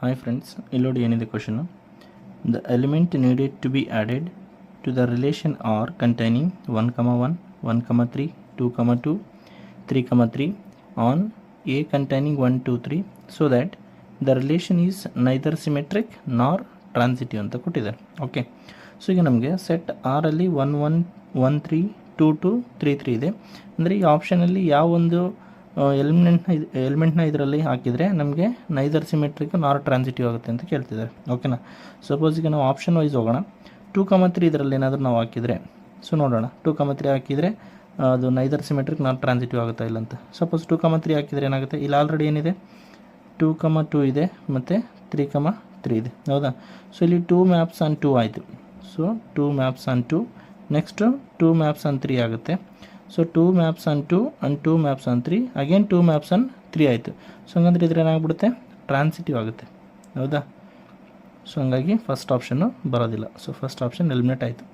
Hi friends, ಇಲ್ಲಿ ನೋಡಿ ಏನಿದೆ question. The element needed to be added to the relation R containing 1, 1, 1, 3, 2, 2, 3, 3 on A containing 1, 2, 3 so that the relation is neither symmetric nor transitive ಅಂತ ಕೊಟ್ಟಿದ್ದಾರೆ. Okay, so ಈಗ ನಮಗೆ set R ಅಲ್ಲಿ 1, 1, 1, 3, 2, 2, 3, 3 ಇದೆ. ಅಂದರೆ ಈ ಆಪ್ಷನಲ್ಲಿ ಯಾವ ಒಂದು ಎಲಿಮೆಂಟ್ನ ಇದರಲ್ಲಿ ಹಾಕಿದರೆ ನಮಗೆ ನೈದರ್ ಸಿಮೆಟ್ರಿಕ್ ನಾರ್ ಟ್ರಾನ್ಸಿಟಿವ್ ಆಗುತ್ತೆ ಅಂತ ಕೇಳ್ತಿದ್ದಾರೆ. ಓಕೆನಾ, ಸಪೋಸ್ ಈಗ ನಾವು ಆಪ್ಷನ್ ವೈಸ್ ಹೋಗೋಣ. 2, 3 ಇದರಲ್ಲಿ ಏನಾದರೂ ನಾವು ಹಾಕಿದರೆ, ಸೊ ನೋಡೋಣ 2, 3 ಹಾಕಿದರೆ ಅದು ನೈದರ್ ಸಿಮೆಟ್ರಿಕ್ ನಾರ್ ಟ್ರಾನ್ಸಿಟಿವ್ ಆಗುತ್ತಾ ಇಲ್ಲ ಅಂತ. ಸಪೋಸ್ 2, 3 ಹಾಕಿದರೆ ಏನಾಗುತ್ತೆ, ಇಲ್ಲಿ ಆಲ್ರೆಡಿ ಏನಿದೆ 2, 2 ಇದೆ ಮತ್ತು 3, 3 ಇದೆ, ಹೌದಾ. ಸೊ ಇಲ್ಲಿ 2 ಮ್ಯಾಪ್ಸ್ ಆನ್ 2 ಆಯಿತು. So 2 maps on 2, next 2 maps on 3 ಆಗುತ್ತೆ. So 2 maps on 2 and 2 maps on 3 again 2 maps on 3 ಆಯಿತು. ಸೊ ಹಂಗಂದ್ರೆ ಇದ್ರೆ ಏನಾಗ್ಬಿಡುತ್ತೆ, ಟ್ರಾನ್ಸಿಟಿವ್ ಆಗುತ್ತೆ, ಹೌದಾ. ಸೊ ಹಂಗಾಗಿ ಫಸ್ಟ್ ಆಪ್ಷನ್ನು ಬರೋದಿಲ್ಲ. ಸೊ ಫಸ್ಟ್ ಆಪ್ಷನ್ ಎಲಿಮಿನೇಟ್ ಆಯಿತು.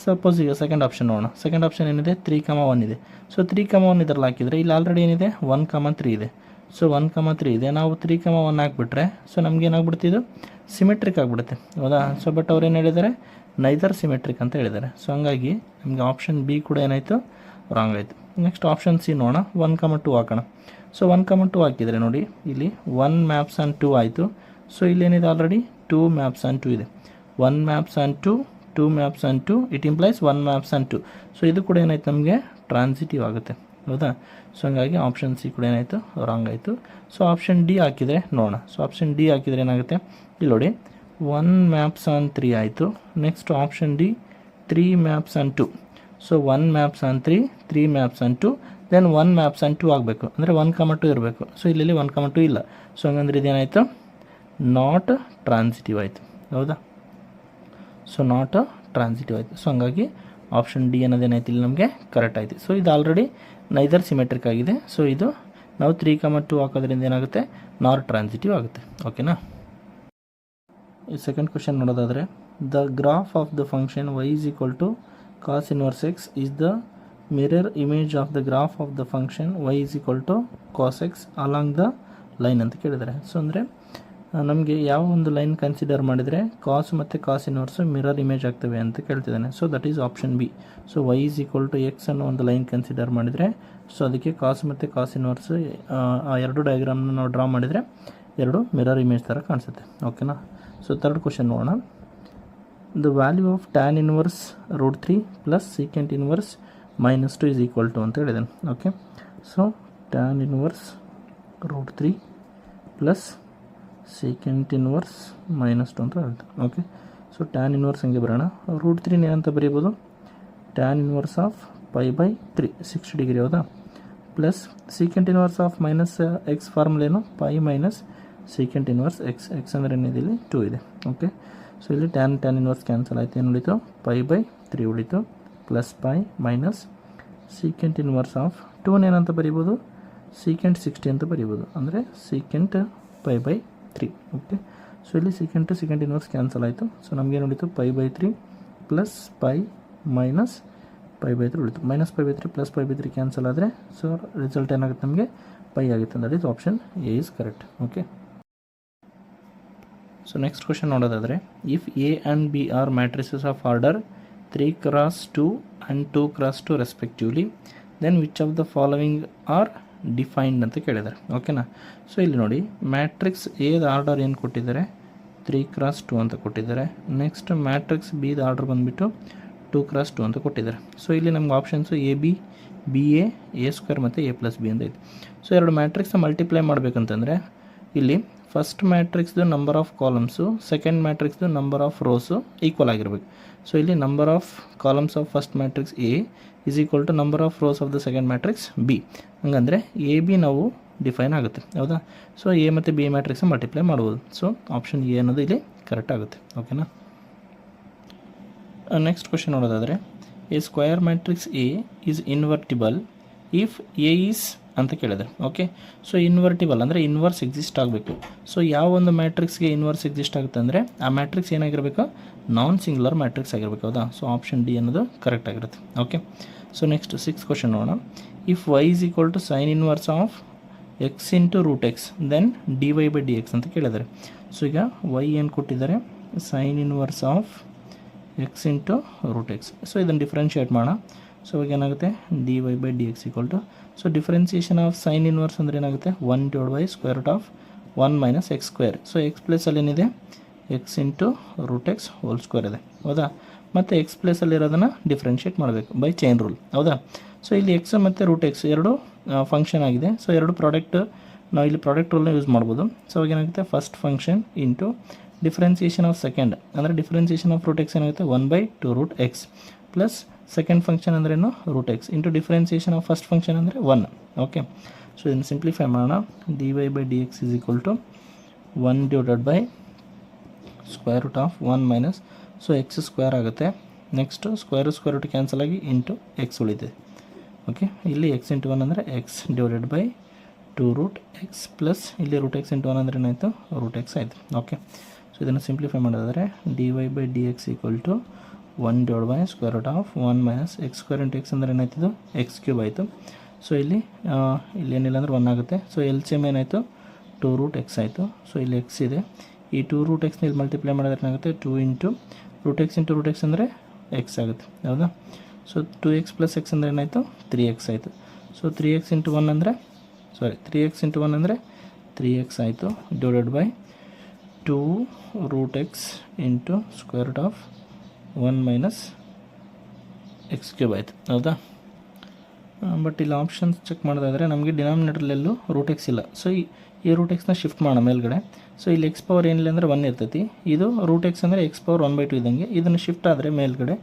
ಸಪೋಸ್ ಈಗ ಸೆಕೆಂಡ್ ಆಪ್ಷನ್ ನೋಡೋಣ. ಸೆಕೆಂಡ್ ಆಪ್ಷನ್ ಏನಿದೆ, 3, 1 ಇದೆ. ಸೊ 3, 1 ಇದರಲ್ಲಿ ಹಾಕಿದರೆ ಇಲ್ಲಿ ಆಲ್ರೆಡಿ ಏನಿದೆ 1, 3 ಇದೆ. ಸೊ 1, 3 ಇದೆ, ನಾವು 3, 1 ಹಾಕ್ಬಿಟ್ರೆ ಸೊ ನಮ್ಗೆ ಏನಾಗ್ಬಿಡುತ್ತೆ, ಇದು ಸಿಮೆಟ್ರಿಕ್ ಆಗಿಬಿಡುತ್ತೆ, ಹೌದಾ. ಸೊ ಬಟ್ ಅವ್ರು ಏನು ಹೇಳಿದ್ದಾರೆ, ನೈದರ್ ಸಿಮೆಟ್ರಿಕ್ ಅಂತ ಹೇಳಿದ್ದಾರೆ. ಸೊ ಹಂಗಾಗಿ ನಮಗೆ ಆಪ್ಷನ್ ಬಿ ಕೂಡ ಏನಾಯಿತು, ರಾಂಗ್ ಆಯಿತು. ನೆಕ್ಸ್ಟ್ ಆಪ್ಷನ್ ಸಿ ನೋಡೋಣ. 1, 2 ಹಾಕೋಣ. ಸೊ 1, 2 ಹಾಕಿದರೆ ನೋಡಿ ಇಲ್ಲಿ 1 ಮ್ಯಾಪ್ಸ್ ಆನ್ 2 ಆಯಿತು. ಸೊ ಇಲ್ಲೇನಿದೆ ಆಲ್ರೆಡಿ 2 ಮ್ಯಾಪ್ಸ್ ಆನ್ 2 ಇದೆ. 1 maps on 2, 2 maps on 2, it implies 1 maps on 2. So ಇದು ಕೂಡ ಏನಾಯ್ತು, ನಮಗೆ ಟ್ರಾನ್ಸಿಟಿವ್ ಆಗುತ್ತೆ, ಹೌದಾ. ಸೊ ಹಂಗಾಗಿ ಆಪ್ಷನ್ ಸಿ ಕೂಡ ಏನಾಯಿತು, ರಾಂಗ್ ಆಯಿತು. ಸೊ ಆಪ್ಷನ್ ಡಿ ಹಾಕಿದರೆ ನೋಡೋಣ. ಸೊ ಆಪ್ಷನ್ ಡಿ ಹಾಕಿದರೆ ಏನಾಗುತ್ತೆ, ಇಲ್ಲಿ ನೋಡಿ 1 ಮ್ಯಾಪ್ಸ್ ಆನ್ 3 ಆಯಿತು. Next option D 3 maps on 2. So 1 maps on 3, 3 maps on 2, then 1 maps on 2 ಆಗಬೇಕು, ಅಂದರೆ 1, 2 ಇರಬೇಕು. ಸೊ ಇಲ್ಲಿ 1, 2 ಇಲ್ಲ. ಸೊ ಹಂಗಂದ್ರೆ ಇದೇನಾಯಿತು, ನಾಟ್ ಟ್ರಾನ್ಸಿಟಿವ್ ಆಯಿತು, ಹೌದಾ. ಸೊ ನಾಟ್ ಟ್ರಾನ್ಸಿಟಿವ್ ಆಯಿತು. ಸೊ ಹಂಗಾಗಿ ಆಪ್ಷನ್ ಡಿ ಅನ್ನೋದೇನಾಯ್ತು ಇಲ್ಲಿ ನಮಗೆ ಕರೆಕ್ಟ್ ಆಯಿತು. ಸೊ ಇದು ಆಲ್ರೆಡಿ ನೈದರ್ ಸಿಮೆಟ್ರಿಕ್ ಆಗಿದೆ. ಸೊ ಇದು ನಾವು 3, 2 ಹಾಕೋದ್ರಿಂದ ಏನಾಗುತ್ತೆ, ನಾರ್ ಟ್ರಾನ್ಸಿಟಿವ್ ಆಗುತ್ತೆ. ಓಕೆನಾ. ಈ ಸೆಕೆಂಡ್ ಕ್ವಶನ್ ನೋಡೋದಾದರೆ, the graph of the function y is equal to cos inverse x is the mirror image of the graph of the function y is equal to cos x along the line ಅಂತ ಕೇಳಿದ್ದಾರೆ. So ಅಂದರೆ ನಮಗೆ ಯಾವ ಒಂದು line consider ಮಾಡಿದರೆ ಕಾಸ್ ಮತ್ತು ಕಾಸ್ inverse mirror image ಆಗ್ತವೆ ಅಂತ ಕೇಳ್ತಿದ್ದಾನೆ. So that is option B. So y is equal to x ಅನ್ನೋ ಒಂದು ಲೈನ್ ಕನ್ಸಿಡರ್ ಮಾಡಿದರೆ, ಸೊ ಅದಕ್ಕೆ ಕಾಸ್ ಮತ್ತು ಕಾಸ್ ಇನ್ವರ್ಸು ಆ ಎರಡು ಡಯಾಗ್ರಾಮ್ನ ನಾವು ಡ್ರಾ ಮಾಡಿದರೆ ಎರಡು ಮಿರರ್ ಇಮೇಜ್ ಥರ ಕಾಣಿಸುತ್ತೆ. ಓಕೆನಾ. ಸೊ ಥರ್ಡ್ ಕ್ವಶನ್ ನೋಡೋಣ. The value of tan inverse √3 plus secant inverse -2 is equal to ಅಂತ ಹೇಳಿದ್ದೇನೆ. Okay, so tan inverse √3 plus secant inverse -2 ಅಂತ ಹೇಳ್ತಾರೆ. ಓಕೆ, ಸೊ tan inverse ಹಂಗೆ ಬರೋಣ. √3 ಏನಂತ ಬರೀಬೋದು, tan inverse ಆಫ್ π/3 60 ಡಿಗ್ರಿ, ಹೌದಾ. Plus secant inverse of -x formula ಏನು, π minus secant inverse x ಅಂದರೆ ಏನಿದೆ ಇಲ್ಲಿ 2 ಇದೆ. ಓಕೆ, ಸೊ ಇಲ್ಲಿ tan ಇನ್ವರ್ಸ್ ಕ್ಯಾನ್ಸಲ್ ಆಯಿತು, ಏನು ಉಳಿತು, π/3 ಉಳಿತು, plus π minus secant inverse of 2 ಏನಂತ ಬರೀಬೋದು, secant 60 ಅಂತ ಬರೀಬೋದು, ಅಂದರೆ secant π/3. ಓಕೆ, ಸೊ ಇಲ್ಲಿ secant ಇನ್ವರ್ಸ್ ಕ್ಯಾನ್ಸಲ್ ಆಯಿತು. ಸೊ ನಮಗೇನು ಉಳಿತು, π/3 ಪ್ಲಸ್ π ಮೈನಸ್ π/3 ಉಳಿತು. ಮೈನಸ್ π/3 ಪ್ಲಸ್ π/3 ಕ್ಯಾನ್ಸಲ್ ಆದರೆ ಸೊ ರಿಸಲ್ಟ್ ಏನಾಗುತ್ತೆ, ನಮಗೆ π ಆಗುತ್ತೆ. That is option A is correct. Okay, so next question ನೋಡೋದಾದರೆ, if A and B are matrices of order 3x2 and 2x2 respectively, then which of the following are defined ಅಂತ ಕೇಳಿದ್ದಾರೆ. ಓಕೆನಾ. So ಇಲ್ಲಿ ನೋಡಿ, matrix ಎದ order ಏನು ಕೊಟ್ಟಿದ್ದಾರೆ, 3x2 ಅಂತ ಕೊಟ್ಟಿದ್ದಾರೆ. ನೆಕ್ಸ್ಟ್ ಮ್ಯಾಟ್ರಿಕ್ಸ್ ಬಿದ ಆರ್ಡರ್ ಬಂದುಬಿಟ್ಟು 2x2 ಅಂತ ಕೊಟ್ಟಿದ್ದಾರೆ. ಸೊ ಇಲ್ಲಿ ನಮ್ಗೆ options A B, B A square ಮತ್ತು a+b ಅಂತ ಇದೆ. ಸೊ ಎರಡು ಮ್ಯಾಟ್ರಿಕ್ಸ್ನ ಮಲ್ಟಿಪ್ಲೈ ಮಾಡಬೇಕಂತಂದರೆ ಇಲ್ಲಿ ಫಸ್ಟ್ ಮ್ಯಾಟ್ರಿಕ್ಸ್ದು ನಂಬರ್ ಆಫ್ ಕಾಲಮ್ಸು, ಸೆಕೆಂಡ್ ಮ್ಯಾಟ್ರಿಕ್ಸ್ದು ನಂಬರ್ ಆಫ್ ರೋಸು ಈಕ್ವಲ್ ಆಗಿರಬೇಕು. ಸೊ ಇಲ್ಲಿ number of columns of first matrix A is equal to number of rows of the second matrix B. ಹಂಗಂದರೆ ಎ ಬಿ ನಾವು define ಆಗುತ್ತೆ, ಹೌದಾ. So A ಮತ್ತು B matrix multiply ಮಾಡ್ಬೋದು. So option A ಅನ್ನೋದು ಇಲ್ಲಿ ಕರೆಕ್ಟ್ ಆಗುತ್ತೆ. ಓಕೆನಾ. ನೆಕ್ಸ್ಟ್ ಕ್ವಶನ್ ನೋಡೋದಾದರೆ, a square matrix A is invertible if A is ಅಂತ ಕೇಳಿದೆ. ಓಕೆ, ಸೊ ಇನ್ವರ್ಟಿಬಲ್ ಅಂದರೆ ಇನ್ವರ್ಸ್ ಎಕ್ಸಿಸ್ಟ್ ಆಗಬೇಕು. ಸೊ ಯಾವ ಒಂದು ಮ್ಯಾಟ್ರಿಕ್ಸ್ಗೆ ಇನ್ವರ್ಸ್ ಎಕ್ಸಿಸ್ಟ್ ಆಗುತ್ತೆ ಅಂದರೆ ಆ ಮ್ಯಾಟ್ರಿಕ್ಸ್ ಏನಾಗಿರಬೇಕು, ನಾನ್ ಸಿಂಗ್ಯುಲರ್ ಮ್ಯಾಟ್ರಿಕ್ಸ್ ಆಗಿರಬೇಕು, ಹೌದಾ. ಸೊ ಆಪ್ಷನ್ ಡಿ ಅನ್ನೋದು ಕರೆಕ್ಟ್ ಆಗಿರುತ್ತೆ. Okay, so next 6th question ನೋಡೋಣ. If y is equal to sin inverse of x into root x then d Y by D x ಅಂತ ಕೇಳಿದ್ದಾರೆ. So ಈಗ y ಏನು ಕೊಟ್ಟಿದ್ದಾರೆ, sine inverse of x into root x. So ಇದನ್ನು differentiate ಮಾಡೋಣ. So ಇವಾಗ ಏನಾಗುತ್ತೆ, D Y by D X equal to, so differentiation of sine inverse ಅಂದರೆ ಏನಾಗುತ್ತೆ, 1/√1 minus X square. So X ಪ್ಲೇಸಲ್ಲಿ ಏನಿದೆ, X into root X whole square ಇದೆ, ಹೌದಾ. ಮತ್ತು ಎಕ್ಸ್ ಪ್ಲೇಸಲ್ಲಿರೋದನ್ನು ಡಿಫ್ರೆನ್ಷಿಯೇಟ್ ಮಾಡಬೇಕು ಬೈ ಚೈನ್ ರೂಲ್, ಹೌದಾ. ಸೊ ಇಲ್ಲಿ ಎಕ್ಸ್ ಮತ್ತು ರೂಟ್ ಎಕ್ಸ್ ಎರಡು ಫಂಕ್ಷನ್ ಆಗಿದೆ. ಸೊ ಎರಡು ಪ್ರಾಡಕ್ಟ್ ನಾವು ಇಲ್ಲಿ ಪ್ರಾಡಕ್ಟ್ ರೂಲ್ನ ಯೂಸ್ ಮಾಡ್ಬೋದು. ಸೊ ಅವಾಗ ಏನಾಗುತ್ತೆ, first function into differentiation of second ಅಂದರೆ ಡಿಫ್ರೆನ್ಸಿಯೇಷನ್ ಆಫ್ ರೂಟ್ ಎಕ್ಸ್ ಏನಾಗುತ್ತೆ, 1/2√x ಪ್ಲಸ್ ಸೆಕೆಂಡ್ ಫಂಕ್ಷನ್ ಅಂದ್ರೇನು root X into differentiation of first function ಅಂದರೆ 1. ಓಕೆ, ಸೊ ಇದನ್ನು ಸಿಂಪ್ಲಿಫೈ ಮಾಡೋಣ. D Y by D X is equal to 1/√1 minus, so X square ಆಗುತ್ತೆ. Next square root cancel ಆಗಿ into X ಉಳಿದಿದೆ. Okay, ಇಲ್ಲಿ X into 1 ಅಂದರೆ X divided by 2√x plus ಇಲ್ಲಿ root X into 1 ಅಂದರೆ ಏನಾಯಿತು, ರೂಟ್ ಎಕ್ಸ್ ಆಯಿತು. Okay, so ಇದನ್ನು ಸಿಂಪ್ಲಿಫೈ ಮಾಡೋದಾದರೆ D Y by D X equal to 1/√1 minus X square into X ಅಂದರೆ ಏನಾಯ್ತು, ಎಕ್ಸ್ ಕ್ಯೂಬ್ ಆಯಿತು. ಸೊ ಇಲ್ಲಿ ಏನಿಲ್ಲ ಅಂದರೆ 1 ಆಗುತ್ತೆ. ಸೊ ಎಲ್ ಸಿ ಎಮ್ ಏನಾಯಿತು, 2√x ಆಯಿತು. ಸೊ ಇಲ್ಲಿ ಎಕ್ಸ್ ಇದೆ, ಈ 2√x ಇಲ್ಲಿ ಮಲ್ಟಿಪ್ಲೈ ಮಾಡಿದ್ರೆ ಏನಾಗುತ್ತೆ, 2 ಇಂಟು ರೂಟ್ ಎಕ್ಸ್ ಅಂದರೆ ಎಕ್ಸ್ ಆಗುತ್ತೆ, ಹೌದಾ. ಸೊ 2x ಪ್ಲಸ್ ಎಕ್ಸ್ ಅಂದರೆ ಏನಾಯಿತು, 3x ಆಯಿತು. ಸೊ 3x ಇಂಟು 1 ಅಂದರೆ 3x ಆಯಿತು divided by 2√x into √1 minus x cube ಆಯಿತು, ಹೌದಾ. ಬಟ್ ಇಲ್ಲಿ ಆಪ್ಷನ್ಸ್ ಚೆಕ್ ಮಾಡೋದಾದರೆ ನಮಗೆ ಡಿನಾಮಿನೇಟರ್ಲೆಲ್ಲೂ ರೂಟ್ ಎಕ್ಸ್ ಇಲ್ಲ. ಸೊ ಈ ರೂಟ್ ಎಕ್ಸ್ನ ಶಿಫ್ಟ್ ಮಾಡೋಣ ಮೇಲ್ಗಡೆ. ಸೊ ಇಲ್ಲಿ ಎಕ್ಸ್ ಪವರ್ ಏನಿಲ್ಲ ಅಂದರೆ 1 ಇರ್ತೈತಿ. ಇದು ರೂಟ್ ಎಕ್ಸ್ ಅಂದರೆ ಎಕ್ಸ್ ಪವರ್ 1/2 ಇದ್ದಂಗೆ. ಇದನ್ನು ಶಿಫ್ಟ್ ಆದರೆ ಮೇಲ್ಗಡೆ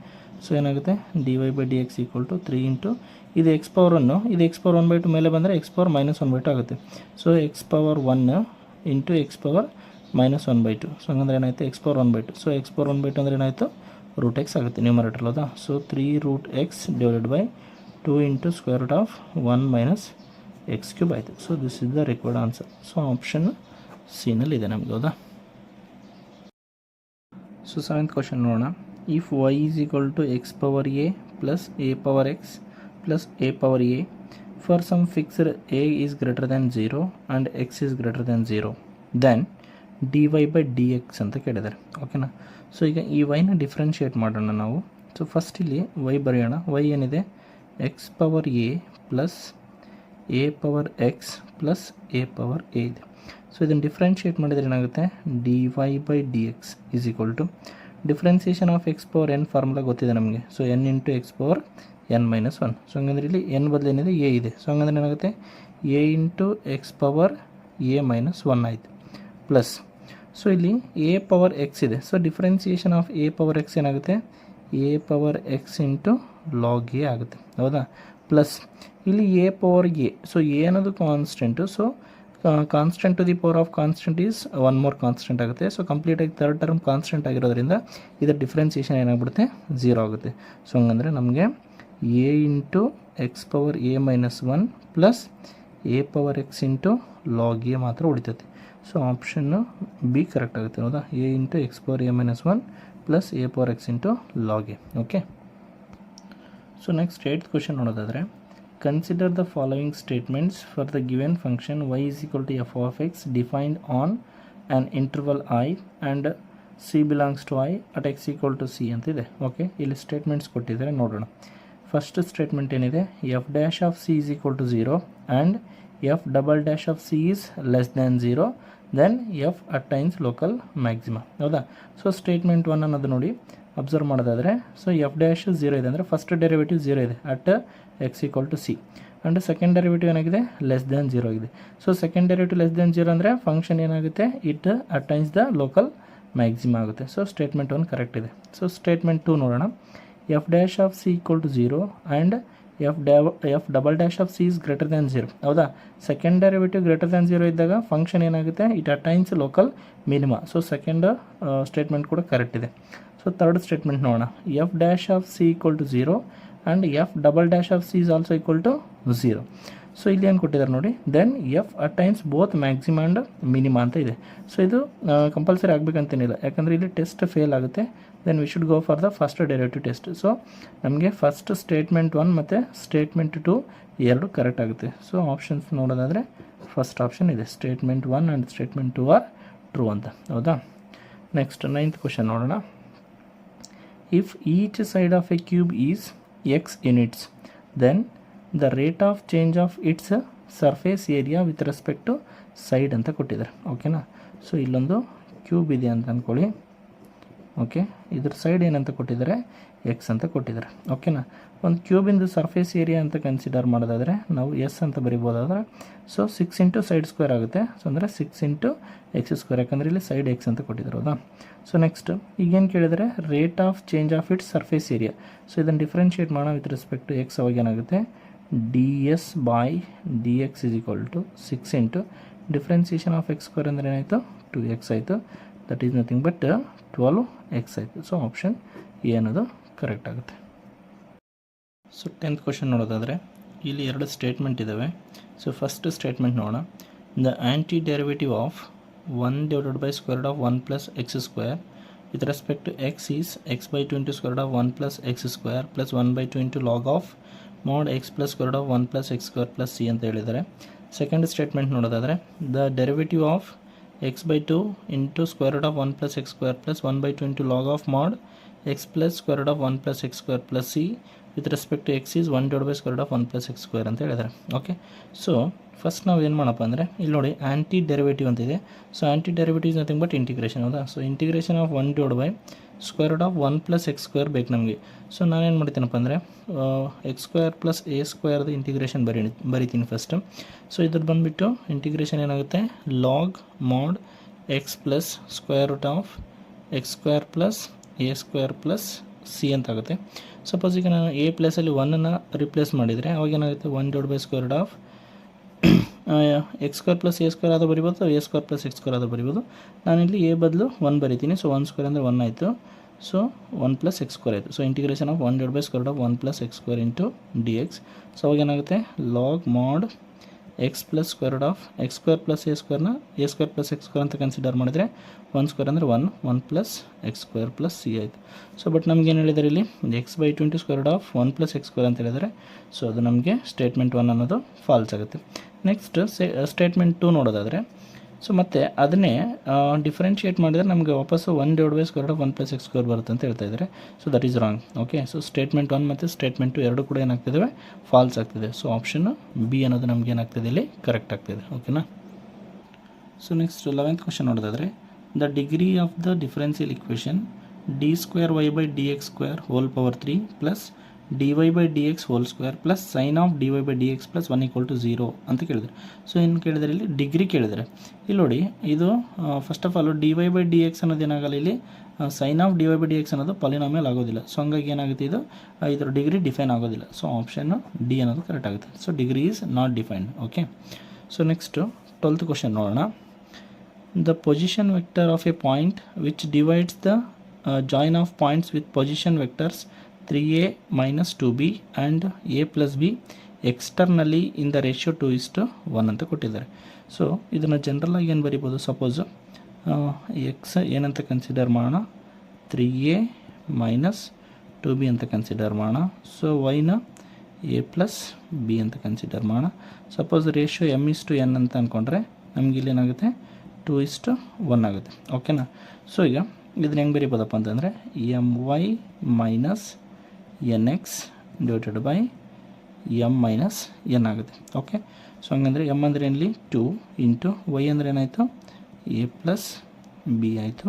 ಸೊ ಏನಾಗುತ್ತೆ, D Y by D X equal to 3 into ಇದು ಎಕ್ಸ್ ಪವರ್ 1, ಇದು ಎಕ್ಸ್ ಪವರ್ 1/2 ಮೇಲೆ ಬಂದರೆ ಎಕ್ಸ್ ಪವರ್ -1/2 ಆಗುತ್ತೆ. So x power 1 into X power -1/2. So ಹಂಗಂದ್ರೆ ಏನಾಯಿತು, x power 1/2. So x power 1/2 ಅಂದರೆ ಏನಾಯಿತು, ರೂಟ್ ಎಕ್ಸ್ ಆಗುತ್ತೆ ನ್ಯೂಮರೇಟರ್, ಹೌದಾ. So 3√x divided by 2 into √1 minus x cube ಆಯಿತು. So this is the required answer. So option ಸಿನಲ್ಲಿ ಇದೆ ನಮಗೆ, ಹೌದಾ. ಸೊ 7th ಕ್ವಶನ್ ನೋಡೋಣ. If y is equal to x power a plus a power x plus a power a for some fixed a is greater than 0 and x is greater than 0 then dy by dx ಅಂತ ಕೇಳಿದ್ದಾರೆ, ಓಕೆನಾ. So ಈಗ ಈ ವೈನ differentiate ಮಾಡೋಣ ನಾವು. So first ಇಲ್ಲಿ y ಬರೆಯೋಣ. y ಏನಿದೆ, X power A plus A power X plus A power A ಇದೆ. ಸೊ ಇದನ್ನು ಡಿಫ್ರೆನ್ಷಿಯೇಟ್ ಮಾಡಿದರೆ ಏನಾಗುತ್ತೆ, D Y by D X is equal to differentiation of X power N formula ಗೊತ್ತಿದೆ ನಮಗೆ. So N into X power n-1. So ಹಂಗಂದ್ರೆ ಇಲ್ಲಿ N ಬದಲು ಏನಿದೆ, ಎ ಇದೆ. ಸೊ ಹಂಗಂದ್ರೆ ಏನಾಗುತ್ತೆ, A into X power a-1 ಆಯಿತು ಪ್ಲಸ್. ಸೊ ಇಲ್ಲಿ ಎ ಪವರ್ ಎಕ್ಸ್ ಇದೆ. So differentiation of a power x ಏನಾಗುತ್ತೆ, a power x into log a ಆಗುತ್ತೆ, ಹೌದಾ. ಪ್ಲಸ್ ಇಲ್ಲಿ a power a. So a ಅನ್ನೋದು constant. So constant to the power of constant is 1 more constant ಆಗುತ್ತೆ. So ಕಂಪ್ಲೀಟಾಗಿ third term constant ಆಗಿರೋದ್ರಿಂದ ಇದರ differentiation ಏನಾಗ್ಬಿಡುತ್ತೆ, 0 ಆಗುತ್ತೆ. ಸೊ ಹಂಗಂದರೆ ನಮಗೆ a into X power a-1 plus A power x into log A ಮಾತ್ರ ಉಳಿತೈತೆ. ಸೊ ಆಪ್ಷನ್ನು ಬಿ ಕರೆಕ್ಟ್ ಆಗುತ್ತೆ, ಹೌದಾ. A into X power a-1 plus A power x into log A. Okay, so next 8th question ನೋಡೋದಾದರೆ, consider the following statements for the given function y is equal to f of x defined on an interval I and c belongs to I at x equal to c ಅಂತಿದೆ. Okay, ಇಲ್ಲಿ statements ಕೊಟ್ಟಿದ್ದಾರೆ, ನೋಡೋಣ. First statement ಏನಿದೆ, F dash of C is equal to 0 and F double dash of C is less than 0 then F attains local maximum, ಹೌದಾ. So statement 1 ಅನ್ನೋದು ನೋಡಿ observe ಮಾಡೋದಾದರೆ, so F dash 0 ಇದೆ ಅಂದರೆ ಫಸ್ಟ್ ಡೆರಿವೇಟಿವ್ 0 ಇದೆ at X equal to C. And second derivative ಏನಾಗಿದೆ, less than 0 ಆಗಿದೆ. So second derivative less than 0 ಅಂದರೆ ಫಂಕ್ಷನ್ ಏನಾಗುತ್ತೆ, it attains the local maximum ಆಗುತ್ತೆ. ಸೊ ಸ್ಟೇಟ್ಮೆಂಟ್ 1 ಕರೆಕ್ಟ್ ಇದೆ. ಸೊ ಸ್ಟೇಟ್ಮೆಂಟ್ 2 ನೋಡೋಣ. F dash of C equal to 0 and F double dash of C is greater than 0, ಹೌದಾ. Second derivative greater than 0 ಇದ್ದಾಗ function ಏನಾಗುತ್ತೆ, it attains local minima. So second statement ಕೂಡ correct ಇದೆ. So third statement ನೋಡೋಣ. F dash of C equal to 0 and F double dash of C is also equal to 0. So ಇಲ್ಲಿ ಏನು ಕೊಟ್ಟಿದ್ದಾರೆ ನೋಡಿ, then F attains both maximum and minima ಅಂತ ಇದೆ. So ಇದು ಕಂಪಲ್ಸರಿ ಆಗಬೇಕಂತೇನಿಲ್ಲ, ಯಾಕಂದರೆ ಇಲ್ಲಿ ಟೆಸ್ಟ್ ಫೇಲ್ ಆಗುತ್ತೆ. Then we should go for the first derivative test. So ನಮಗೆ ಫಸ್ಟ್ ಸ್ಟೇಟ್ಮೆಂಟ್ 1 ಮತ್ತು ಸ್ಟೇಟ್ಮೆಂಟ್ 2 ಎರಡು ಕರೆಕ್ಟ್ ಆಗುತ್ತೆ. ಸೊ ಆಪ್ಷನ್ಸ್ ನೋಡೋದಾದರೆ ಫಸ್ಟ್ ಆಪ್ಷನ್ ಇದೆ. Statement 1 and statement 2 are true ಅಂತ. ಹೌದಾ? ನೆಕ್ಸ್ಟ್ 9th ಕ್ವಶನ್ ನೋಡೋಣ. If each side of a cube is X units then the rate of change of its surface area with respect to side ಅಂತ ಕೊಟ್ಟಿದ್ದಾರೆ. ಓಕೆನಾ? So ಇಲ್ಲೊಂದು cube ಇದೆ ಅಂತ ಅಂದ್ಕೊಳ್ಳಿ. ಓಕೆ, ಇದ್ರ ಸೈಡ್ ಏನಂತ ಕೊಟ್ಟಿದ್ದಾರೆ? ಎಕ್ಸ್ ಅಂತ ಕೊಟ್ಟಿದ್ದಾರೆ. ಓಕೆನಾ? ಒಂದು ಕ್ಯೂಬಿಂದು ಸರ್ಫೇಸ್ ಏರಿಯಾ ಅಂತ ಕನ್ಸಿಡರ್ ಮಾಡೋದಾದರೆ ನಾವು ಎಸ್ ಅಂತ ಬರಿಬೋದಾದ್ರೆ ಸೊ 6 ಇಂಟು ಸೈಡ್ ಸ್ಕ್ವೇರ್ ಆಗುತ್ತೆ. ಸೊ ಅಂದರೆ 6 ಇಂಟು ಎಕ್ಸ್ ಸ್ಕ್ವೇರ್, ಯಾಕಂದರೆ ಇಲ್ಲಿ ಸೈಡ್ ಎಕ್ಸ್ ಅಂತ ಕೊಟ್ಟಿದ್ದಾರೆ. ಹೌದಾ? ಸೊ ನೆಕ್ಸ್ಟ್ ಈಗೇನು ಕೇಳಿದರೆ rate of change of its surface area. So ಇದನ್ನು ಡಿಫ್ರೆನ್ಷಿಯೇಟ್ ಮಾಡೋಣ ವಿತ್ ರೆಸ್ಪೆಕ್ಟ್ ಟು ಎಕ್ಸ್. ಅವಾಗ ಏನಾಗುತ್ತೆ? D S by D X is equal to 6 into differentiation of X square ಅಂದರೆ ಏನಾಯಿತು? 2x ಆಯಿತು. That is nothing but 12x ಆಯಿತು. So option A ಅನ್ನೋದು correct ಆಗುತ್ತೆ. ಸೊ 10th ಕ್ವಶನ್ ನೋಡೋದಾದರೆ ಇಲ್ಲಿ 2 ಸ್ಟೇಟ್ಮೆಂಟ್ ಇದ್ದಾವೆ. ಸೊ ಫಸ್ಟ್ ಸ್ಟೇಟ್ಮೆಂಟ್ ನೋಡೋಣ. The anti derivative of 1 divided by square root of 1 plus X square with respect to X is X by 2 into square root of 1 plus X square plus 1/2 into log of mod X plus square root of 1 plus X square plus C ಅಂತ ಹೇಳಿದ್ದಾರೆ. Second statement ನೋಡೋದಾದರೆ the derivative of X by 2 into square root of 1 plus X square plus 1/2 into log of mod X plus square root of 1 plus X square plus C with respect to X is 1 divide by square root of 1 plus X square ಅಂತ ಹೇಳಿದ್ದಾರೆ. Okay, so first ನಾವು ಏನು ಮಾಡಪ್ಪ ಅಂದರೆ ಇಲ್ಲಿ ನೋಡಿ anti derivative ಅಂತಿದೆ. So anti derivative is nothing but integration. ಹೌದಾ? So integration of 1 divide by square root of 1 plus X square ಬೇಕು ನಮಗೆ. ಸೊ ನಾನೇನು ಮಾಡ್ತೀನಪ್ಪ ಅಂದರೆ ಎಕ್ಸ್ ಸ್ಕ್ವೇರ್ ಪ್ಲಸ್ ಎ ಸ್ಕ್ವೇರ್ದು ಇಂಟಿಗ್ರೇಷನ್ ಬರಿತೀನಿ ಫಸ್ಟ್. ಸೊ ಇದ್ರದ್ದು ಬಂದುಬಿಟ್ಟು ಇಂಟಿಗ್ರೇಷನ್ ಏನಾಗುತ್ತೆ? Log mod X plus square root of X square plus A square plus C ಅಂತ ಆಗುತ್ತೆ. ಸಪೋಸ್ ಈಗ ನಾನು ಎ ಪ್ಲೇಸಲ್ಲಿ 1ಅನ್ನು ರಿಪ್ಲೇಸ್ ಮಾಡಿದರೆ ಅವಾಗ ಏನಾಗುತ್ತೆ? 1 divide by square root of X square plus A square ಆದರೂ ಬರಿಬೋದು, A square plus X square ಆದರೂ ಬರಿಬೋದು. ನಾನಿಲ್ಲಿ ಎ ಬದಲು 1 ಬರಿತೀನಿ. ಸೊ 1 ಸ್ಕ್ವೇರ್ ಅಂದರೆ 1 ಆಯಿತು. ಸೊ 1 ಪ್ಲಸ್ ಎಕ್ಸ್ ಸ್ಕ್ವೇರ್ ಆಯಿತು. So integration of 1 divide by square root of 1 plus X square into d x. So ಅವಾಗ ಏನಾಗುತ್ತೆ? Log mod X plus square root of X square plus a ಸ್ಕ್ವೇರ್ನ a square plus X square ಅಂತ consider ಮಾಡಿದರೆ 1 square ಅಂದರೆ 1 plus X square plus c ಆಯಿತು. So but ನಮಗೇನು ಹೇಳಿದ್ದಾರೆ ಇಲ್ಲಿ? X by 2 into square root of 1 plus X square ಅಂತ ಹೇಳಿದರೆ ಸೊ ಅದು ನಮಗೆ ಸ್ಟೇಟ್ಮೆಂಟ್ 1 ಅನ್ನೋದು ಫಾಲ್ಸ್ ಆಗುತ್ತೆ. ನೆಕ್ಸ್ಟ್ ಸ್ಟೇಟ್ಮೆಂಟ್ 2 ನೋಡೋದಾದರೆ ಸೊ ಮತ್ತೆ ಅದನ್ನೇ ಡಿಫ್ರೆನ್ಷಿಯೇಟ್ ಮಾಡಿದರೆ ನಮಗೆ ವಾಪಸ್ಸು 1 divide by square root of 1 plus X square ಬರುತ್ತೆ ಅಂತ ಹೇಳ್ತಾ ಇದ್ದಾರೆ. So that is wrong. Okay, so statement 1 ಮತ್ತು ಸ್ಟೇಟ್ಮೆಂಟ್ 2 ಎರಡು ಕೂಡ ಏನಾಗ್ತಿದ್ದಾವೆ? ಫಾಲ್ಸ್ ಆಗ್ತಿದೆ. ಸೊ ಆಪ್ಷನ್ ಬಿ ಅನ್ನೋದು ನಮ್ಗೆ ಏನಾಗ್ತಿದೆ ಇಲ್ಲಿ? ಕರೆಕ್ಟ್ ಆಗ್ತಿದೆ. ಓಕೆನಾ? ಸೊ ನೆಕ್ಸ್ಟ್ 11th ಕ್ವಶನ್ ನೋಡೋದಾದರೆ the degree of the differential equation D square Y by D X square whole power 3 plus D Y by D X whole square plus sine of D Y by D X plus 1 = 0 ಅಂತ ಕೇಳಿದರೆ. So ಏನು ಕೇಳಿದರೆ ಇಲ್ಲಿ? Degree ಕೇಳಿದರೆ. ಇಲ್ಲಿ ನೋಡಿ ಇದು first of all d Y by D x ಅನ್ನೋದು ಏನಾಗಲ್ಲ ಇಲ್ಲಿ sine of D Y by D x ಅನ್ನೋದು ಪಾಲಿನಾಮಿಯಲ್ ಆಗೋದಿಲ್ಲ. ಸೊ ಹಂಗಾಗಿ ಏನಾಗುತ್ತೆ? ಇದು ಇದರ ಡಿಗ್ರಿ ಡಿಫೈನ್ ಆಗೋದಿಲ್ಲ. ಸೊ ಆಪ್ಷನ್ ಡಿ ಅನ್ನೋದು ಕರೆಕ್ಟ್ ಆಗುತ್ತೆ. So degree is not defined. Okay, so next 12th question ನೋಡೋಣ. The position vector of a point which divides the join of points with position vectors 3a minus 2b and a plus b externally in the ratio 2:1 ಅಂತ ಕೊಟ್ಟಿದ್ದಾರೆ. So ಇದನ್ನು ಜನರಲಾಗಿ ಏನು ಬರಿಬೋದು? Suppose X ಏನಂತ consider ಮಾಡೋಣ? 3a minus 2b ಅಂತ consider ಮಾಡೋಣ. So ವೈನ a plus b ಅಂತ ಕನ್ಸಿಡರ್ ಮಾಡೋಣ. ಸಪೋಸ್ ರೇಷಿಯೋ m:n ಅಂತ ಅಂದ್ಕೊಂಡ್ರೆ ನಮ್ಗೆ ಇಲ್ಲಿ ಏನಾಗುತ್ತೆ? 2:1 ಆಗುತ್ತೆ. ಓಕೆನಾ? ಸೊ ಈಗ ಇದನ್ನ ಹೆಂಗೆ ಬರಿಬೋದಪ್ಪ ಅಂತಂದರೆ my minus nx divided by m minus n ಆಗುತ್ತೆ. ಓಕೆ, ಸೊ ಹಂಗಂದರೆ m ಅಂದರೆ ಇಲ್ಲಿ 2 ಇಂಟು y ಅಂದರೆ ಏನಾಯಿತು? a ಪ್ಲಸ್ b ಆಯಿತು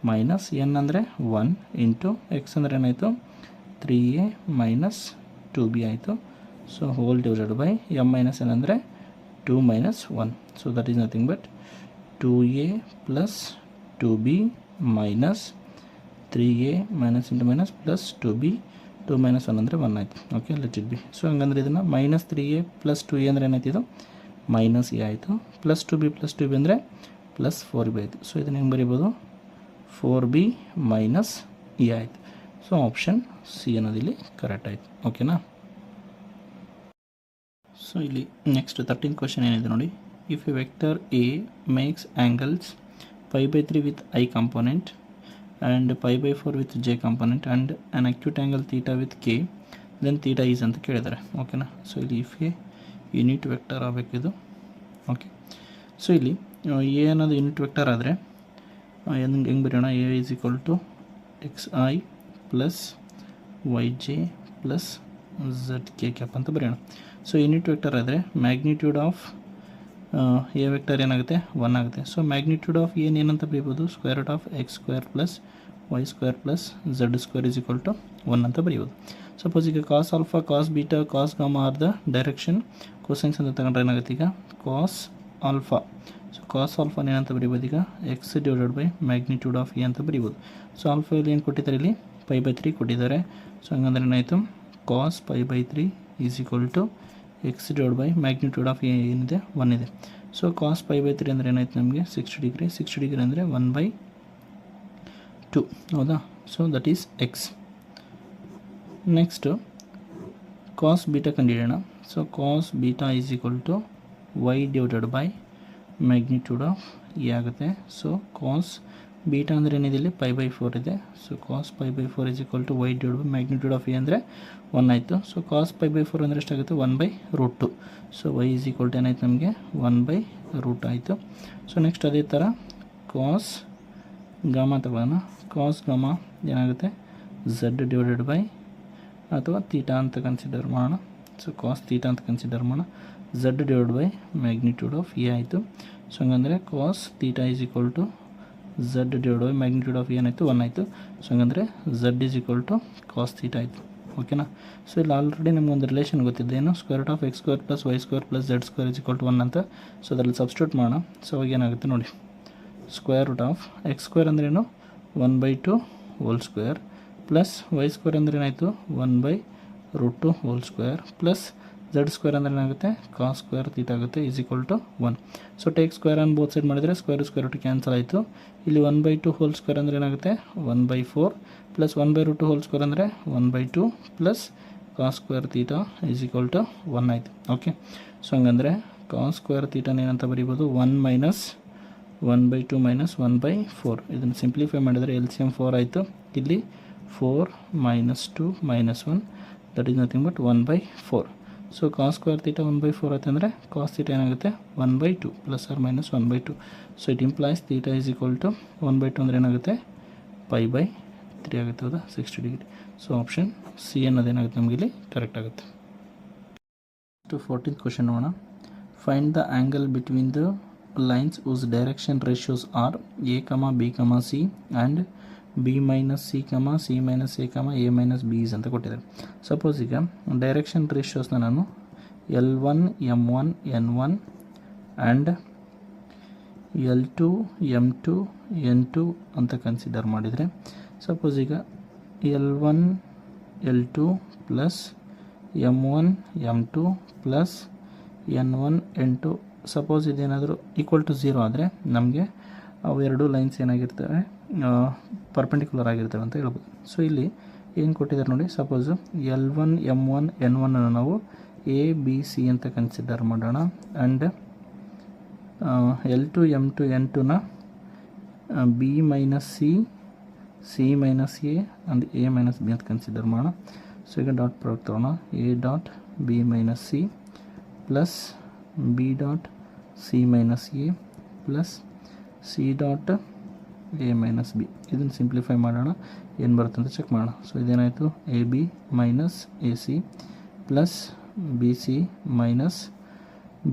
ಮೈನಸ್ n ಅಂದರೆ 1 ಇಂಟು x ಅಂದರೆ ಏನಾಯಿತು? 3a ಮೈನಸ್ 2b ಆಯಿತು. So whole divided by m minus n ಅಂದರೆ 2 minus 1. So that is nothing but 2a plus 2b minus 3a minus into minus plus 2b 2 minus 1 ಅಂದರೆ 1 ಆಯಿತು. Okay, let it be. So ಹಂಗಂದ್ರೆ ಇದನ್ನು minus 3a plus 2a ಅಂದರೆ ಏನಾಯ್ತು? ಇದು minus a ಆಯಿತು. Plus 2b plus 2b ಅಂದರೆ plus 4b ಆಯಿತು. ಸೊ ಇದನ್ನು ಹೆಂಗೆ ಬರಿಬೋದು? 4b ಮೈನಸ್ ಎ ಆಯಿತು. ಸೊ ಆಪ್ಷನ್ ಸಿ ಅನ್ನೋದಿಲ್ಲಿ ಕರೆಕ್ಟ್ ಆಯಿತು. ಓಕೆನಾ? ಸೊ ಇಲ್ಲಿ ನೆಕ್ಸ್ಟ್ 13th ಕ್ವಶನ್ ಏನಿದೆ ನೋಡಿ. If a vector a makes angles π/3 with I component and π/4 with J component and an acute angle theta with K, then theta is ಅಂತ ಕೇಳಿದ್ದಾರೆ. ಓಕೆನಾ? So ಇಲ್ಲಿ ಇಫ್ ಎ ಯೂನಿಟ್ ವೆಕ್ಟರ್ ಆಗಬೇಕಿದು. Okay. So ಇಲ್ಲಿ a ಅನ್ನೋದು unit vector ಆದರೆ ಹೆಂಗೆ ಬರೆಯೋಣ, a is equal to x i plus y j plus z k cap ಅಂತ ಬರೆಯೋಣ. ಸೊ ಯೂನಿಟ್ ವೆಕ್ಟರ್ ಆದರೆ ಮ್ಯಾಗ್ನಿಟ್ಯೂಡ್ ಆಫ್ ಎ ವೆಕ್ಟರ್ ಏನಾಗುತ್ತೆ, 1 ಆಗುತ್ತೆ. ಸೊ ಮ್ಯಾಗ್ನಿಟ್ಯೂಡ್ ಆಫ್ ಏನಂತ ಬರೀಬೋದು, square root of X square plus Y square plus Z square is equal to 1 ಅಂತ ಬರೀಬೋದು. Suppose ಈಗ ಕಾಸ್ alpha, cos beta, cos gamma are the direction. Cosines ಅಂತ ತಗೊಂಡ್ರೆ ಏನಾಗುತ್ತೆ, ಈಗ ಕಾಸ್ ಆಲ್ಫಾ. ಸೊ ಕಾಸ್ ಆಲ್ಫಾನ ಏನಂತ ಬರೀಬೋದು, ಈಗ X divided by magnitude of A ಅಂತ ಬರೀಬೋದು. ಸೊ ಆಲ್ಫಾ ಇಲ್ಲಿ ಏನು ಕೊಟ್ಟಿದ್ದಾರೆ, ಇಲ್ಲಿ π/3 ಕೊಟ್ಟಿದ್ದಾರೆ. ಸೊ ಹಂಗಂದ್ರೆ ಏನಾಯಿತು, cos π/3 is equal to x divide by magnitude of a ಏನಿದೆ 1 ಇದೆ. ಸೊ ಕಾಸ್ π/3 ಅಂದರೆ ಏನಾಯ್ತು ನಮಗೆ 60 ಡಿಗ್ರಿ. 60 ಡಿಗ್ರಿ ಅಂದರೆ 1/2, ಹೌದಾ. So that is x. Next cos beta ಕಂಡುಹಿಡಿಯೋಣ. So cos beta is equal to y divided by magnitude of a ಆಗುತ್ತೆ. So cos beta ಅಂದರೆ ಏನಿದೆ, ಇಲ್ಲಿ π/4 ಇದೆ. So cos π/4 is equal to y divide by magnitude of a ಅಂದರೆ 1 ಆಯಿತು. So cos π/4 ಅಂದರೆ ಎಷ್ಟಾಗುತ್ತೆ, 1/√2. So y is equal to ಏನಾಯ್ತು ನಮಗೆ 1/√2 ಆಯಿತು. ಸೊ ನೆಕ್ಸ್ಟ್ ಅದೇ ಥರ ಕಾಸ್ ಗಾಮಾ ತಗೊಳ್ಳೋಣ. ಕಾಸ್ ಗಾಮಾ ಏನಾಗುತ್ತೆ, ಝೆಡ್ ಡಿವೈಡೆಡ್ ಬೈ ಅಥವಾ ತೀಟಾ ಅಂತ ಕನ್ಸಿಡರ್ ಮಾಡೋಣ. ಸೊ ಕಾಸ್ ತೀಟಾ ಅಂತ ಕನ್ಸಿಡರ್ ಮಾಡೋಣ. Z divide by magnitude of a ಆಯಿತು. ಸೊ ಹಂಗಂದರೆ cos theta is equal to z divide by magnitude of ಏನಾಯಿತು, 1 ಆಯಿತು. ಸೊ ಹಂಗಂದರೆ z is equal to cos theta ಆಯಿತು. ಓಕೆನಾ. ಸೊ ಇಲ್ಲಿ ಆಲ್ರೆಡಿ ನಿಮ್ಗೊಂದು ರಿಲೇಷನ್ ಗೊತ್ತಿದೆ, ಏನು, square root of X square plus Y square plus Z square is equal to 1 ಅಂತ. ಸೊ ಅದರಲ್ಲಿ ಸಬ್ಸ್ಟಿಟ್ಯೂಟ್ ಮಾಡೋಣ. ಸೊ ಅವಾಗ ಏನಾಗುತ್ತೆ ನೋಡಿ, square root of X square ಅಂದ್ರೇನು 1/2 whole square plus Y square ಅಂದ್ರೆ ಏನಾಯಿತು 1/√2 whole square plus Z square ಅಂದರೆ ಏನಾಗುತ್ತೆ, ಕಾಸ್ ಸ್ಕ್ವೇರ್ ತೀಟಾ ಆಗುತ್ತೆ is equal to 1. So take square on both side ಮಾಡಿದರೆ ಸ್ಕ್ವೇರ್ ರೂಟ್ ಕ್ಯಾನ್ಸಲ್ ಆಯಿತು. ಇಲ್ಲಿ 1/2 ಹೋಲ್ ಸ್ಕ್ವೇರ್ ಅಂದರೆ ಏನಾಗುತ್ತೆ 1/4 ಪ್ಲಸ್ 1/√2 ಹೋಲ್ ಸ್ಕ್ವೇರ್ ಅಂದರೆ 1/2 plus cos square theta is equal to 1 ಆಯಿತು. ಓಕೆ. ಸೊ ಹಂಗಂದರೆ ಕಾಸ್ ಸ್ಕ್ವೇರ್ ತೀಟಾನ ಏನಂತ ಬರೀಬೋದು, 1 ಮೈನಸ್ 1/2 ಮೈನಸ್ 1/4. ಇದನ್ನು ಸಿಂಪ್ಲಿಫೈ ಮಾಡಿದರೆ LCM 4 ಆಯಿತು. ಇಲ್ಲಿ 4 minus 2 minus 1 that is nothing but 1/4. So cos square theta 1/4 ಆಯ್ತು ಅಂದರೆ ಕಾಸ್ ತೀಟಾ ಏನಾಗುತ್ತೆ 1/2 plus or minus 1/2. So it implies theta is equal to 1/2 ಅಂದರೆ ಏನಾಗುತ್ತೆ π/3 ಆಗುತ್ತೆ, ಹೌದಾ, 60 ಡಿಗ್ರಿ. ಸೊ ಆಪ್ಷನ್ ಸಿ ಅನ್ನೋದೇನಾಗುತ್ತೆ ನಮಗೆ ಇಲ್ಲಿ ಕರೆಕ್ಟ್ ಆಗುತ್ತೆ. 14th ಕ್ವಶನ್ ನೋಡೋಣ. Find the angle between the lines whose direction ratios are a, b, c and b minus c, c minus a, a minus b ಅಂತ ಕೊಟ್ಟಿದ್ದಾರೆ. ಸಪೋಸ್ ಈಗ direction ರೇಷಿಯೋಸ್ನ ನಾನು L1, M1, N1 and L2, M2, N2 ಅಂತ consider ಮಾಡಿದರೆ, suppose ಈಗ L1, L2 plus M1, M2 plus N1, N2 suppose ಇದೇನಾದರೂ equal to 0 ಆದರೆ ನಮಗೆ ಅವು ಎರಡು ಲೈನ್ಸ್ ಏನಾಗಿರ್ತವೆ, ಪರ್ಪೆಂಡಿಕ್ಯುಲರ್ ಆಗಿರ್ತವೆ ಅಂತ ಹೇಳ್ಬೋದು. ಸೊ ಇಲ್ಲಿ ಏನು ಕೊಟ್ಟಿದ್ದಾರೆ ನೋಡಿ, ಸಪೋಸು L1, M1, N1 ನಾವು A, B, C ಅಂತ ಕನ್ಸಿಡರ್ ಮಾಡೋಣ. ಆ್ಯಂಡ್ L2, M2, N2ನ B minus C, C minus A and A minus B ಅಂತ ಕನ್ಸಿಡರ್ ಮಾಡೋಣ. ಸೊ ಈಗ ಡಾಟ್ ಪ್ರಾಡಕ್ಟ್ ತಗೋಣ. A dot B minus C plus B dot C minus A plus C dot A minus B. ಇದನ್ನು simplify ಮಾಡೋಣ, ಏನು ಬರುತ್ತೆ ಅಂತ check ಮಾಡೋಣ. ಸೊ ಇದೇನಾಯಿತು AB minus AC plus BC minus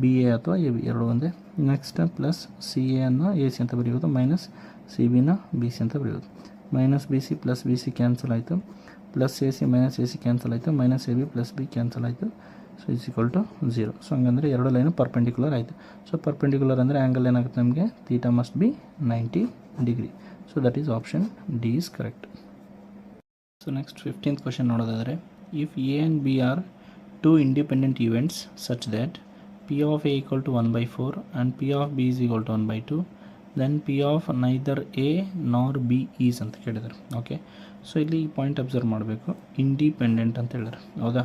BA ಅಥವಾ AB ಎರಡು ಒಂದೇ. ನೆಕ್ಸ್ಟ್ ಪ್ಲಸ್ CA ಅನ್ನು AC ಅಂತ ಬರೆಯೋದು, ಮೈನಸ್ CBನ BC ಅಂತ ಬರೆಯೋದು. Minus BC plus BC cancel ಆಯಿತು, plus AC minus AC cancel ಆಯಿತು, minus AB plus B cancel ಆಯಿತು. So is equal to 0. So ಹಂಗಂದರೆ ಎರಡು ಲೈನು ಪರ್ಪೆಂಡಿಕ್ಯುಲರ್ ಆಯಿತು. ಸೊ ಪರ್ಪೆಂಡಿಕ್ಯುಲರ್ ಅಂದರೆ ಆ್ಯಂಗಲ್ ಏನಾಗುತ್ತೆ ನಮಗೆ, theta must be 90 degree. So that is option d is correct. So next 15th question ನೋಡೋದಾದರೆ, if A and B are two independent events such that P of a equal to 1/4 and P of B is equal to 1/2 then P of neither A nor B is ಅಂತ ಕೇಳಿದ್ದಾರೆ. Okay. So ಇಲ್ಲಿ ಈ point observe ಮಾಡಬೇಕು, independent ಅಂತ ಹೇಳಿದ್ರು, ಹೌದಾ.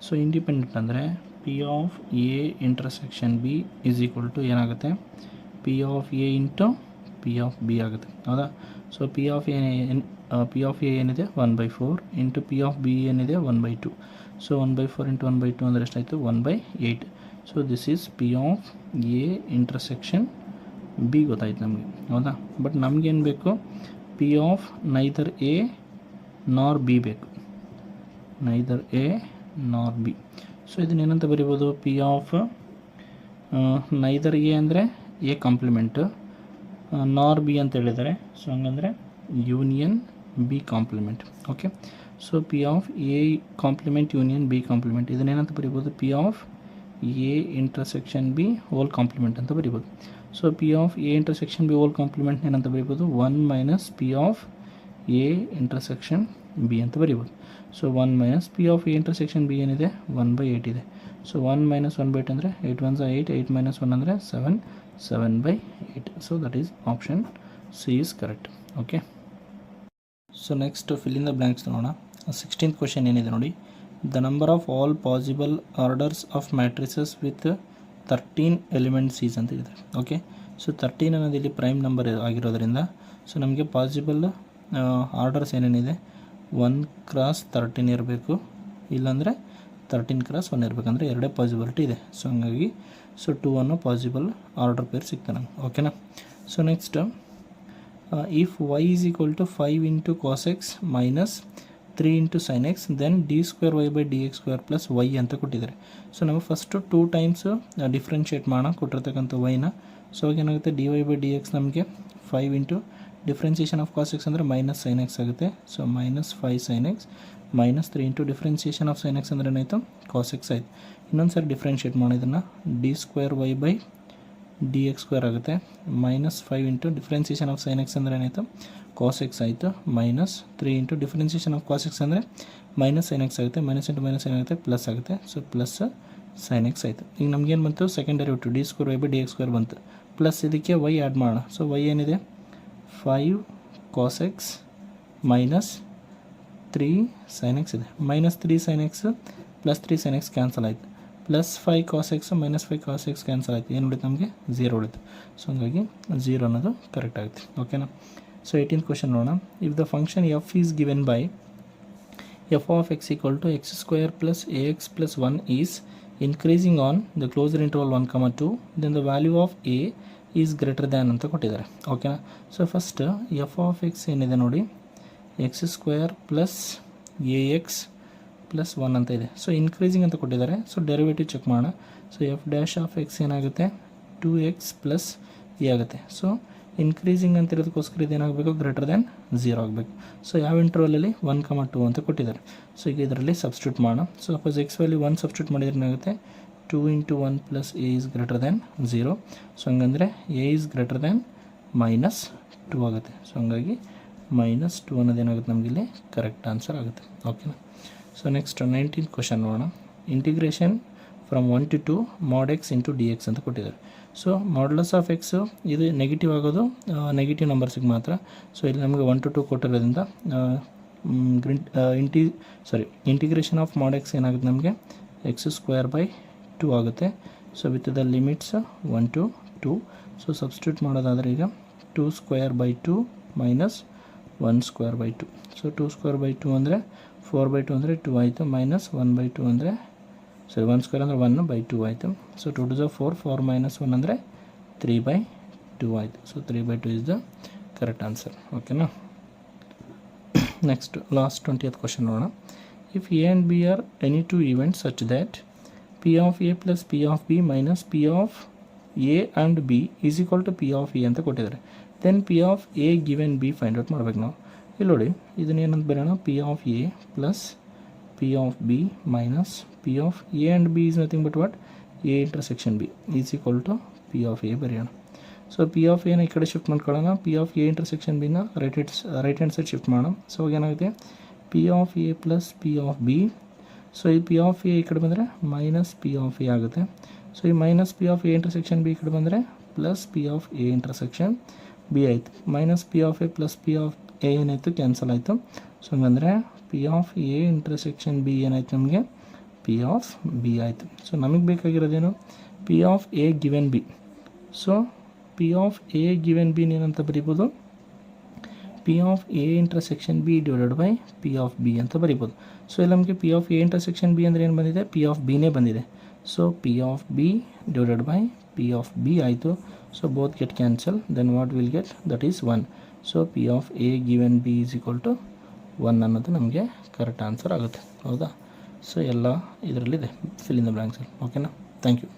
So independent ಅಂದರೆ p of A intersection b is equal to ಏನಾಗುತ್ತೆ, p of a into p of b ಆಗುತ್ತೆ, ಹೌದಾ. ಸೊ ಪಿ ಆಫ್ ಎ ಏನಿದೆ 1/4 ಇಂಟು ಪಿ ಆಫ್ ಬಿ ಏನಿದೆ 1/2. ಸೊ 1/4 ಇಂಟು 1/2 ಅಂದರೆ ಎಷ್ಟಾಯಿತು 1/8. So this is p of A intersection b ಗೊತ್ತಾಯ್ತು ನಮಗೆ, ಹೌದಾ? ಬಟ್ ನಮಗೇನು ಬೇಕು? P of neither A nor b ಬೇಕು, neither A nor b. So ಇದನ್ನೇನಂತ ಬರಿಬೋದು? ಪಿ ಆಫ್ ನೈದರ್ ಎ ಅಂದರೆ ಎ ಕಾಂಪ್ಲಿಮೆಂಟು, ನಾರ್ ಬಿ ಅಂತ ಹೇಳಿದ್ದಾರೆ. ಸೊ ಹಂಗಂದರೆ union b complement. Okay, so p of a complement union b complement, ಇದನ್ನೇನಂತ ಬರಿಬೋದು? P of A intersection B whole complement ಅಂತ ಬರಿಬೋದು. So p of A intersection B whole complement ಏನಂತ ಬರಿಬೋದು? 1 minus P of A intersection B ಅಂತ ಬರಿಬೋದು. So 1 minus P of A intersection B ಏನಿದೆ? 1/8 ಇದೆ. ಸೊ 1 ಮೈನಸ್ 1/8 ಅಂದರೆ 8 1 8, 8 ಮೈನಸ್ 1 ಅಂದರೆ 7, 7/8. So that is option C is correct. Okay, so next fill in the blanks ನೋಡೋಣ. 16th question ಏನಿದೆ ನೋಡಿ. The number of all possible orders of matrices with 13 elements is ಅಂತ ಇದೆ. Okay, so 13 ಅನ್ನೋದು ಇಲ್ಲಿ prime number ಆಗಿರೋದ್ರಿಂದ so ನಮಗೆ possible orders ಏನೇನಿದೆ? 1 × 13 ಇರಬೇಕು, ಇಲ್ಲಾಂದರೆ 13 × 1 ಇರಬೇಕಂದ್ರೆ ಎರಡೇ ಪಾಸಿಬಿಲಿಟಿ ಇದೆ. ಸೊ ಹಂಗಾಗಿ ಸೊ 2 ಅನ್ನೋ ಪಾಸಿಬಲ್ ಆರ್ಡರ್ ಪೇರ್ ಸಿಗ್ತಾನೆ ನಮ್ಗೆ. ಓಕೆನಾ? So next, if y is equal to 5 × cos x minus 3 × sin x then d2y/dx² plus y ಅಂತ ಕೊಟ್ಟಿದ್ದಾರೆ. ಸೊ ನಾವು ಫಸ್ಟು 2 ಟೈಮ್ಸ್ ಡಿಫ್ರೆನ್ಷಿಯೇಟ್ ಮಾಡೋಣ ಕೊಟ್ಟಿರ್ತಕ್ಕಂಥ ವೈನ. ಸೊ ಅವಾಗ ಏನಾಗುತ್ತೆ? dy/dx ನಮಗೆ 5 × ಡಿಫ್ರೆನ್ಸಿಯೇಷನ್ ಆಫ್ cos x ಅಂದರೆ ಮೈನಸ್ sin x ಆಗುತ್ತೆ. So minus 5 sin x minus 3 × differentiation of sin x ಅಂದರೆ ಏನಾಯಿತು? cos x ಆಯಿತು. ಇನ್ನೊಂದು ಸಾರಿ ಡಿಫ್ರೆನ್ಷಿಯೇಟ್ ಮಾಡೋದನ್ನು d2y/dx² ಆಗುತ್ತೆ. Minus 5 × differentiation of sin x ಅಂದರೆ ಏನಾಯಿತು? cos x ಆಯಿತು. Minus 3 × differentiation of cos x ಅಂದರೆ ಮೈನಸ್ sin x ಆಗುತ್ತೆ. ಮೈನಸ್ ಇಂಟು ಮೈನಸ್ ಏನಾಗುತ್ತೆ? ಪ್ಲಸ್ ಆಗುತ್ತೆ. ಸೊ ಪ್ಲಸ್ sin x ಆಯಿತು. ಈಗ ನಮಗೇನು ಬಂತು? ಸೆಕೆಂಡ್ ಡೆರಿವೇಟಿವ್ d2y/dx² ಬಂತು. ಪ್ಲಸ್ ಇದಕ್ಕೆ y ಆ್ಯಡ್ ಮಾಡೋಣ. ಸೊ y ಏನಿದೆ? 5 cos x minus 3 sin x ಇದೆ. Minus 3 sin x plus 3 sin x cancel ಆಯಿತು. Plus 5 cos x minus 5 cos x cancel ಆಯಿತು. ಏನು ಉಳಿತು ನಮಗೆ? 0 ಉಳಿತು. ಸೊ ಹಂಗಾಗಿ 0 ಅನ್ನೋದು ಕರೆಕ್ಟ್ ಆಗುತ್ತೆ. ಓಕೆನಾ? ಸೊ 18th ಕ್ವೆಶನ್ ನೋಡೋಣ. If the function F is given by f of x equal to x² plus ax plus 1 is increasing on the closure interval 1, 2 then the value of a is greater than ಅಂತ ಕೊಟ್ಟಿದ್ದಾರೆ. ಓಕೆನಾ? So first F of X ಏನಿದೆ ನೋಡಿ, x² plus ax plus 1 ಅಂತ ಇದೆ. So increasing ಅಂತ ಕೊಟ್ಟಿದ್ದಾರೆ. So derivative check ಮಾಡೋಣ. So F dash of X ಏನಾಗುತ್ತೆ? 2x ಪ್ಲಸ್ ಎ ಆಗುತ್ತೆ. ಸೊ ಇನ್ಕ್ರೀಸಿಂಗ್ ಅಂತ ಇರೋದಕ್ಕೋಸ್ಕರ ಇದೇನಾಗಬೇಕು? ಗ್ರೇಟರ್ ದ್ಯಾನ್ 0 ಆಗಬೇಕು. ಸೊ ಯಾವ ಇಂಟರ್ವಲಲ್ಲಿ? 1, 2 ಅಂತ ಕೊಟ್ಟಿದ್ದಾರೆ. ಸೊ ಈಗ ಇದರಲ್ಲಿ ಸಬ್ಸ್ಟಿಟ್ಯೂಟ್ ಮಾಡೋಣ. So suppose x value 1 substitute ಮಾಡಿದ್ರೆ ಏನಾಗುತ್ತೆ? 2 × 1 plus a is greater than 0. So ಹಂಗಂದರೆ a is greater than minus 2 ಆಗುತ್ತೆ. ಸೊ ಹಂಗಾಗಿ ಮೈನಸ್ 2 ಅನ್ನೋದೇನಾಗುತ್ತೆ ನಮಗಿಲ್ಲಿ ಕರೆಕ್ಟ್ ಆನ್ಸರ್ ಆಗುತ್ತೆ. ಓಕೆನಾ? ಸೊ ನೆಕ್ಸ್ಟ್ 19th ಕ್ವೆಶನ್ ನೋಡೋಣ. Integration from 1 to 2 mod x into dx ಅಂತ ಕೊಟ್ಟಿದ್ದಾರೆ. ಸೊ ಮಾಡ್ಯುಲಸ್ ಆಫ್ ಎಕ್ಸ್ ಇದು ನೆಗೆಟಿವ್ ಆಗೋದು ನೆಗೆಟಿವ್ ನಂಬರ್ಸಿಗೆ ಮಾತ್ರ. ಸೊ ಇಲ್ಲಿ ನಮಗೆ 1 to 2 ಕೊಟ್ಟಿರೋದ್ರಿಂದ ಇಂಟಿಗ್ರೇಷನ್ ಆಫ್ mod x ಏನಾಗುತ್ತೆ ನಮಗೆ? x²/2 ಆಗುತ್ತೆ. So with the limits 1 to 2. So substitute ಮಾಡೋದಾದರೆ ಈಗ 2²/2 ಮೈನಸ್ 1²/2. ಸೊ 2²/2 ಅಂದರೆ 4/2 ಅಂದರೆ 2 ಆಯಿತು. ಮೈನಸ್ 1/2 ಅಂದರೆ 1² ಅಂದರೆ 1/2 ಆಯಿತು. ಸೊ 2 to 4, 4 ಮೈನಸ್ 1 ಅಂದರೆ 3/2 ಆಯಿತು. So 3/2 is the correct answer. ಓಕೆನಾ? ನೆಕ್ಸ್ಟ್ ಲಾಸ್ಟ್ 20th ಕ್ವೆಶನ್ ನೋಡೋಣ. If A and B are any two events such that P of A plus P of B minus P of A and B is equal to P of A ಅಂತ ಕೊಟ್ಟಿದ್ದಾರೆ. Then P of A given B find out ಮಾಡ್ಬೇಕು ನಾವು. ಇಲ್ಲಿ ನೋಡಿ, ಇದನ್ನೇನಂತ ಬರೋಣ? P of A plus P of B minus P of A and B is nothing but what? A intersection b is equal to P of a ಬರೆಯೋಣ. So p of ಎನ ಈ ಕಡೆ ಶಿಫ್ಟ್ ಮಾಡ್ಕೊಳ್ಳೋಣ. ಪಿ ಆಫ್ ಎ ಇಂಟರ್ಸೆಕ್ಷನ್ ಬಿನ right hand side shift ಮಾಡೋಣ. So ಏನಾಗುತ್ತೆ? P of A plus P of b. So ಈ p of a ಈ ಕಡೆ ಬಂದರೆ ಮೈನಸ್ ಪಿ ಆಫ್ ಎ ಆಗುತ್ತೆ. ಸೊ ಈ minus P of A intersection b ಈ ಕಡೆ ಬಂದರೆ plus P of A intersection b ಆಯಿತು. Minus P of A plus P of a ಏನಾಯಿತು? ಕ್ಯಾನ್ಸಲ್ ಆಯಿತು. ಸೊ ಹಂಗಂದರೆ p of A intersection b ಏನಾಯಿತು ನಮಗೆ? ಪಿ ಆಫ್ ಬಿ ಆಯಿತು. ಸೊ ನಮಗೆ ಬೇಕಾಗಿರೋದೇನು? P of A given b. So p of A given b ಏನಂತ ಬರಿಬೋದು? P of A intersection b divided by p of b ಅಂತ ಬರಿಬೋದು. ಸೊ ಇಲ್ಲಿ ನಮಗೆ p of A intersection b ಅಂದರೆ ಏನು ಬಂದಿದೆ? ಪಿ ಆಫ್ ಬಿನೇ ಬಂದಿದೆ. So p of b divided by p of b ಆಯಿತು. So both get cancel, then what will get, that is 1. So p of A given b is equal to 1 ಅನ್ನೋದು ನಮಗೆ correct answer ಆಗುತ್ತೆ. ಹೌದಾ? So ಎಲ್ಲ ಇದರಲ್ಲಿದೆ, fill in the ಬ್ಲ್ಯಾಂಕ್ಸಲ್ಲಿ. ಓಕೆನಾ? Thank you.